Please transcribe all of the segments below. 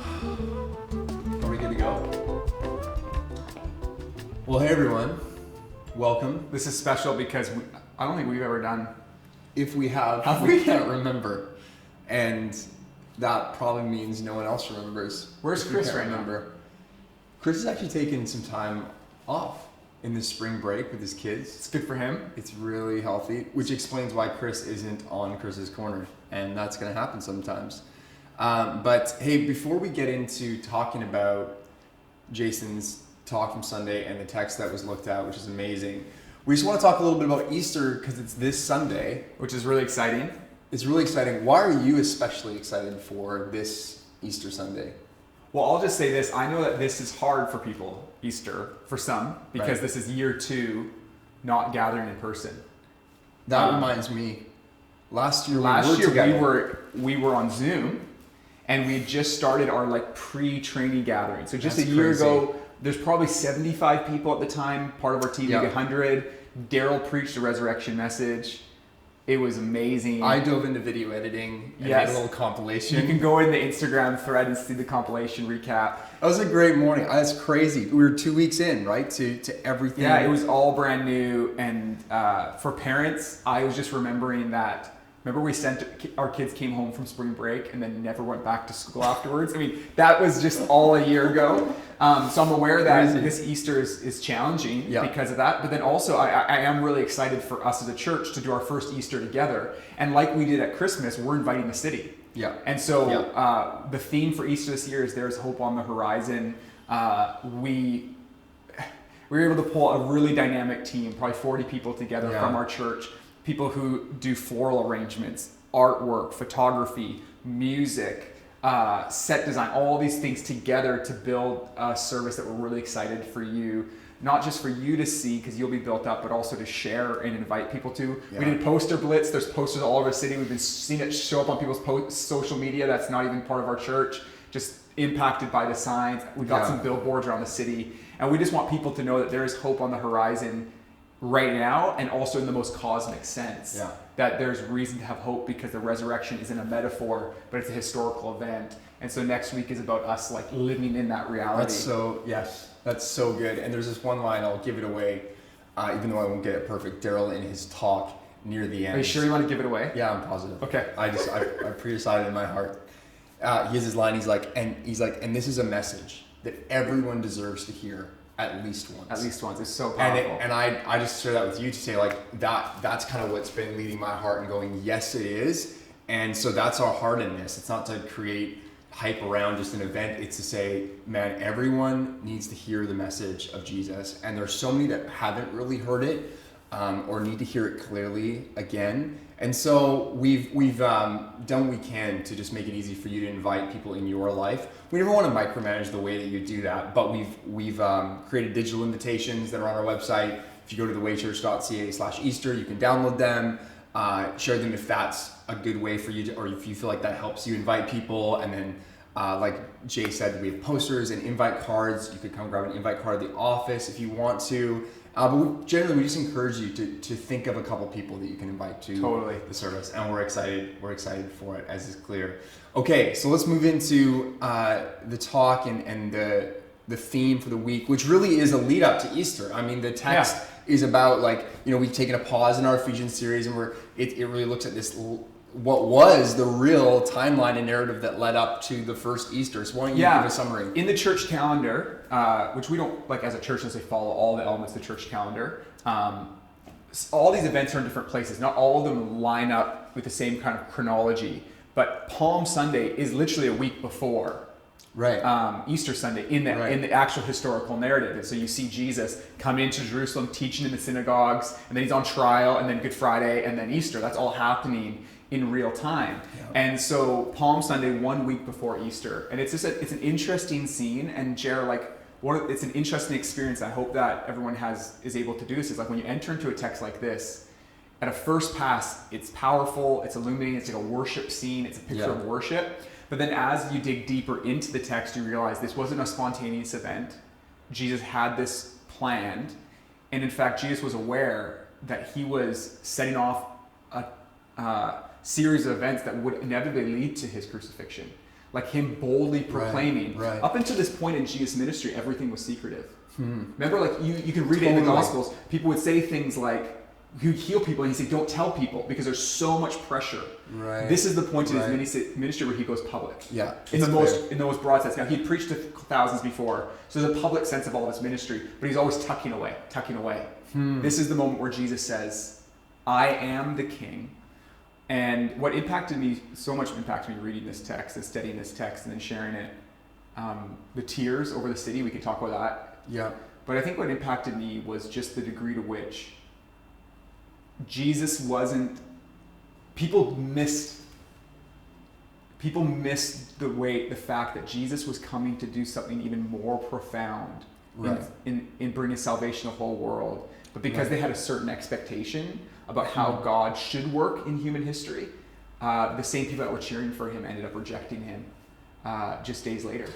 Are we good to go? Well, hey everyone, welcome. This is special because I don't think we've ever done. If we have, we can't remember. And that probably means no one else remembers. Where's Chris right now? Chris is actually taking some time off in the spring break with his kids. It's good for him. It's really healthy, which explains why Chris isn't on Chris's corner. And that's going to happen sometimes. But hey, before we get into talking about Jason's talk from Sunday and the text that was looked at, which is amazing, we just want to talk a little bit about Easter because it's this Sunday. Which is really exciting. It's really exciting. Why are you especially excited for this Easter Sunday? Well, I'll just say this. I know that this is hard for people, Easter, for some, because Right. This is year 2 not gathering in person. That reminds me, last year we were on Zoom, and we had just started our pre-training gathering. So just That's a year crazy. ago, there's probably 75 people at the time, part of our team, maybe 100. Daryl preached a resurrection message. It was amazing. I dove into video editing and made a little compilation. You can go in the Instagram thread and see the compilation recap. That was a great morning. That's crazy. We were 2 weeks in, right, to everything. Yeah, it was all brand new. And for parents, I was just remembering that. Remember our kids came home from spring break and then never went back to school afterwards? I mean, that was just all a year ago. So I'm aware that this Easter is challenging because of that. But then also I am really excited for us as a church to do our first Easter together. And like we did at Christmas, we're inviting the city. Yeah. And so the theme for Easter this year is There's Hope on the Horizon. We were able to pull a really dynamic team, probably 40 people together from our church. People who do floral arrangements, artwork, photography, music, set design, all these things together to build a service that we're really excited for you, not just for you to see because you'll be built up, but also to share and invite people to. Yeah. We did poster blitz. There's posters all over the city. We've been seeing it show up on people's social media that's not even part of our church, just impacted by the signs. We've got some billboards around the city, and we just want people to know that there is hope on the horizon right now, and also in the most cosmic sense, that there's reason to have hope because the resurrection isn't a metaphor, but it's a historical event. And so next week is about us living in that reality. That's so good. And there's this one line, I'll give it away, even though I won't get it perfect. Daryl in his talk near the end. Are you sure you want to give it away? Yeah, I'm positive. Okay. I pre-decided in my heart. He has his line. He's like, and this is a message that everyone deserves to hear. At least once. At least once. It's so powerful. And I just share that with you to say that's kind of what's been leading my heart and going, yes, it is. And so that's our heart in this. It's not to create hype around just an event. It's to say, man, everyone needs to hear the message of Jesus. And there's so many that haven't really heard it or need to hear it clearly again. And so we've done what we can to just make it easy for you to invite people in your life. We never want to micromanage the way that you do that, but we've created digital invitations that are on our website. If you go to thewaychurch.ca/Easter, you can download them, share them if that's a good way for you to, or if you feel like that helps you invite people. And then, like Jay said, we have posters and invite cards. You could come grab an invite card at the office if you want to. But we just encourage you to think of a couple people that you can invite to the service, and we're excited for it, as is clear. Okay, so let's move into the talk and the theme for the week, which really is a lead up to Easter. I mean, the text is about we've taken a pause in our Ephesians series, and it really looks at this, what was the real timeline and narrative that led up to the first Easter. So why don't you give a summary? In the church calendar, which we don't, as a church, necessarily follow all the elements of the church calendar, all these events are in different places. Not all of them line up with the same kind of chronology, but Palm Sunday is literally a week before Easter Sunday in the actual historical narrative. And so you see Jesus come into Jerusalem, teaching in the synagogues, and then he's on trial, and then Good Friday, and then Easter. That's all happening in real time. And so Palm Sunday, 1 week before Easter. And it's just it's an interesting scene. And Jared, it's an interesting experience. I hope that everyone is able to do this. Is when you enter into a text like this, at a first pass, it's powerful, it's illuminating, it's like a worship scene, it's a picture of worship. But then as you dig deeper into the text, you realize this wasn't a spontaneous event. Jesus had this planned. And in fact, Jesus was aware that he was setting off a series of events that would inevitably lead to his crucifixion. like him boldly proclaiming. Right. Up until this point in Jesus' ministry, everything was secretive. Remember, like you can read it in the Totally. Gospels, people would say things like, he would heal people and he'd say, don't tell people because there's so much pressure. Right. This is the point in his ministry where he goes public. Yeah. In the most broad sense. Now, he'd preached to thousands before, so there's a public sense of all of his ministry, but he's always tucking away. This is the moment where Jesus says, I am the king. And what impacted me reading this text and studying this text and then sharing it, the tears over the city, we could talk about that. Yeah. But I think what impacted me was just the degree to which Jesus wasn't, people missed the fact that Jesus was coming to do something even more profound in bringing salvation to the whole world. But because they had a certain expectation about how God should work in human history, the same people that were cheering for him ended up rejecting him just days later.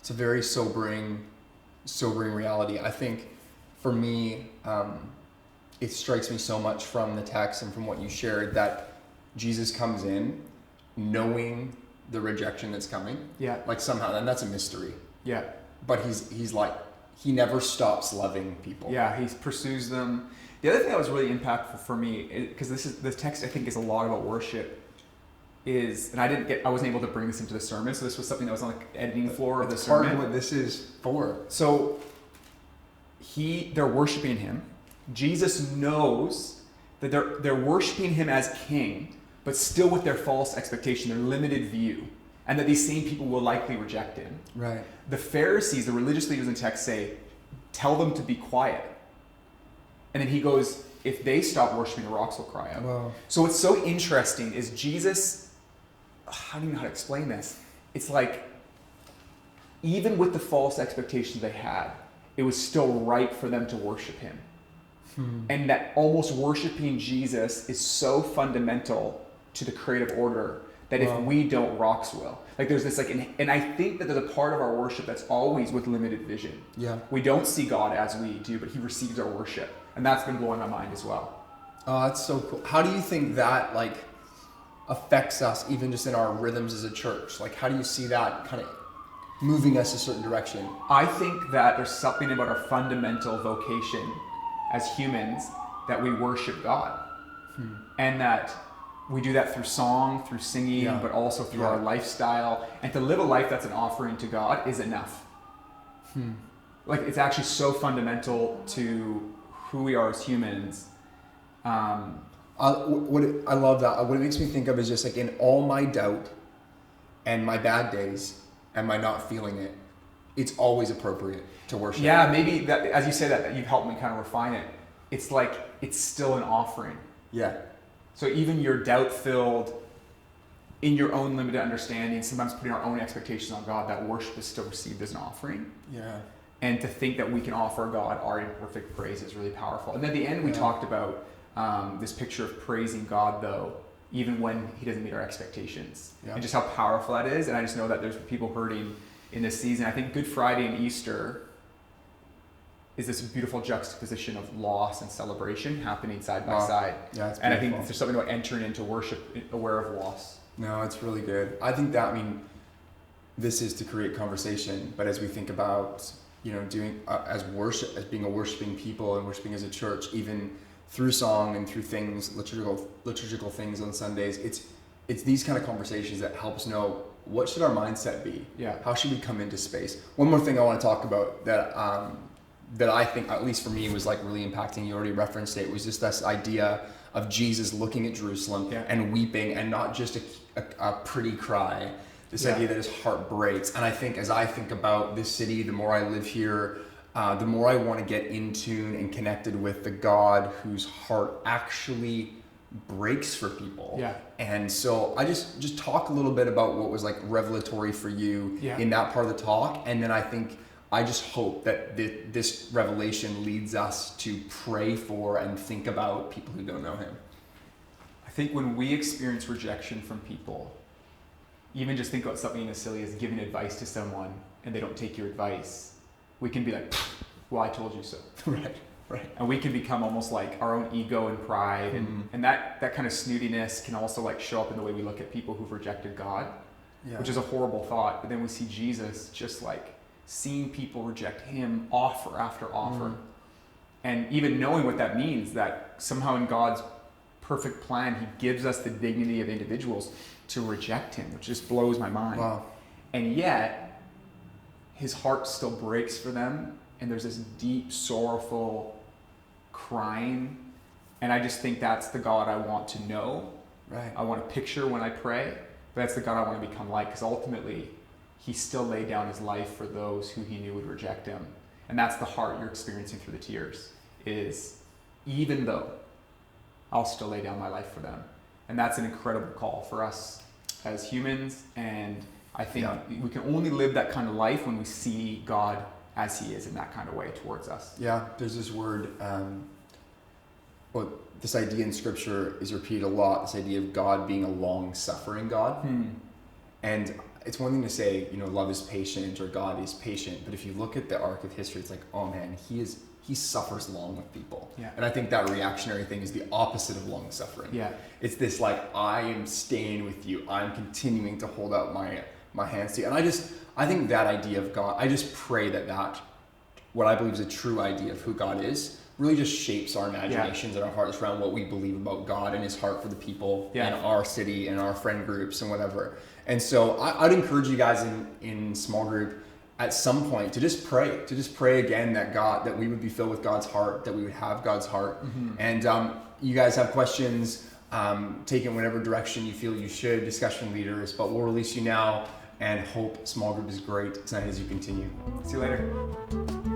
It's a very sobering reality. I think for me, it strikes me so much from the text and from what you shared that Jesus comes in knowing the rejection that's coming. Yeah. Like somehow, and that's a mystery. Yeah. But he's like, he never stops loving people. Yeah, he pursues them. The other thing that was really impactful for me, because this text I think is a lot about worship, and I wasn't able to bring this into the sermon, so this was something that was on the editing floor of the sermon. Part of what this is for. So they're worshiping him. Jesus knows that they're worshiping him as king, but still with their false expectation, their limited view, and that these same people will likely reject him. Right. The Pharisees, the religious leaders in text say, tell them to be quiet. And then he goes, if they stop worshiping, the rocks will cry out. Wow. So what's so interesting is Jesus, I don't even know how to explain this. It's like, even with the false expectations they had, it was still right for them to worship him. And that almost worshiping Jesus is so fundamental to the creative order that if we don't, rocks will. Like there's this and I think that there's a part of our worship that's always with limited vision. Yeah. We don't see God as we do, but he receives our worship. And that's been blowing my mind as well. Oh, that's so cool. How do you think that affects us even just in our rhythms as a church? Like how do you see that kind of moving us a certain direction? I think that there's something about our fundamental vocation as humans that we worship God. And that we do that through song, through singing, but also through our lifestyle. And to live a life that's an offering to God is enough. Like it's actually so fundamental to who we are as humans. I love that. What it makes me think of is just like in all my doubt and my bad days and my not feeling it, it's always appropriate to worship. Yeah, maybe that, as you say that you've helped me kind of refine it. It's like, it's still an offering. Yeah. So even your doubt-filled, in your own limited understanding, sometimes putting our own expectations on God, that worship is still received as an offering. Yeah. And to think that we can offer God our imperfect praise is really powerful. And at the end, we talked about this picture of praising God, though, even when he doesn't meet our expectations. And just how powerful that is. And I just know that there's people hurting in this season. I think Good Friday and Easter is this beautiful juxtaposition of loss and celebration happening side by side. Yeah, it's beautiful. And I think there's something about entering into worship aware of loss. No, it's really good. I think that, this is to create conversation, but as we think about, doing as worship, as being a worshiping people and worshiping as a church, even through song and through things, liturgical things on Sundays, it's these kind of conversations that help us know what should our mindset be? Yeah. How should we come into space? One more thing I want to talk about that I think, at least for me, was really impacting. You already referenced it. Was just this idea of Jesus looking at Jerusalem and weeping, and not just a pretty cry. This idea that his heart breaks. And I think as I think about this city, the more I live here, the more I want to get in tune and connected with the God whose heart actually breaks for people. Yeah. And so I just talk a little bit about what was revelatory for you in that part of the talk, and then I just hope that this revelation leads us to pray for and think about people who don't know him. I think when we experience rejection from people, even just think about something as silly as giving advice to someone and they don't take your advice, we can be like, well, I told you so. Right. And we can become almost like our own ego and pride, and that kind of snootiness can also show up in the way we look at people who've rejected God. which is a horrible thought. But then we see Jesus just like seeing people reject him offer after offer. And even knowing what that means, that somehow in God's perfect plan, he gives us the dignity of individuals to reject him, which just blows my mind. Wow. And yet, his heart still breaks for them, and there's this deep, sorrowful crying. And I just think that's the God I want to know. Right. I want to picture when I pray, but that's the God I want to become like, because ultimately, he still laid down his life for those who he knew would reject him. And that's the heart you're experiencing through the tears, is even though I'll still lay down my life for them. And that's an incredible call for us as humans. And I think we can only live that kind of life when we see God as he is in that kind of way towards us. Yeah, there's this word, this idea in scripture is repeated a lot, this idea of God being a long-suffering God. And it's one thing to say, love is patient or God is patient, but if you look at the arc of history, it's like, oh man, he suffers long with people. Yeah. And I think that reactionary thing is the opposite of long suffering. Yeah. It's this like, I am staying with you. I'm continuing to hold out my hands to you. And I think that idea of God, I just pray that what I believe is a true idea of who God is, really just shapes our imaginations and our hearts around what we believe about God and his heart for the people in our city and our friend groups and whatever. And so I'd encourage you guys in small group at some point to just pray again that we would be filled with God's heart, that we would have God's heart. And you guys have questions, take it in whatever direction you feel you should, discussion leaders, but we'll release you now and hope small group is great tonight as you continue. See you later.